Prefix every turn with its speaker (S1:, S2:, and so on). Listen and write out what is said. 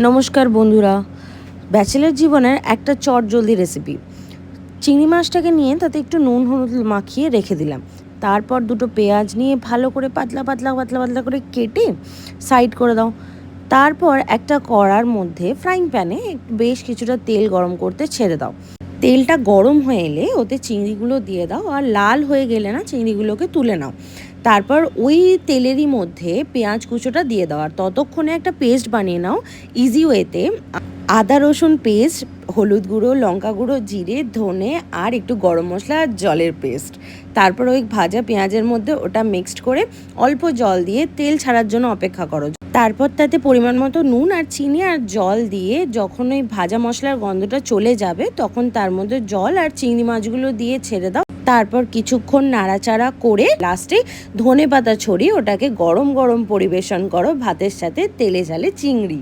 S1: নমস্কার বন্ধুরা, ব্যাচেলর জীবনের একটা চটজলদি রেসিপি। চিংড়ি মাছটাকে নিয়ে তাতে একটু নুন হলুদ মাখিয়ে রেখে দিলাম। তারপর দুটো পেঁয়াজ নিয়ে ভালো করে পাতলা পাতলা পাতলা পাতলা করে কেটে সাইড করে দাও। তারপর একটা কড়ার মধ্যে ফ্রাইং প্যানে বেশ কিছুটা তেল গরম করতে ছেড়ে দাও। তেলটা গরম হয়ে এলে ওতে চিংড়িগুলো দিয়ে দাও, আর লাল হয়ে গেলে না চিংড়িগুলোকে তুলে নাও। তারপর ওই তেলেরই মধ্যে পেঁয়াজ কুচোটা দিয়ে দাও, আর ততক্ষণে একটা পেস্ট বানিয়ে নাও ইজি ওয়েতে। আদা রসুন পেস্ট, হলুদ গুঁড়ো, লঙ্কা গুঁড়ো, জিরে, ধনে আর একটু গরম মশলা আর জলের পেস্ট। তারপর ওই ভাজা পেঁয়াজের মধ্যে ওটা মিক্সড করে অল্প জল দিয়ে তেল ছাড়ার জন্য অপেক্ষা করো। তারপর তাতে পরিমাণ মতো নুন আর চিনি আর জল দিয়ে যখন ওই ভাজা মশলার গন্ধটা চলে যাবে তখন তার মধ্যে জল আর চিংড়ি মাছগুলো দিয়ে ছেড়ে দাও। তারপর কিছুক্ষণ নাড়াচাড়া করে লাস্টে ধনে পাতা ছড়িয়ে ওটাকে গরম গরম পরিবেশন করো ভাতের সাথে তেলে ঝালে চিংড়ি।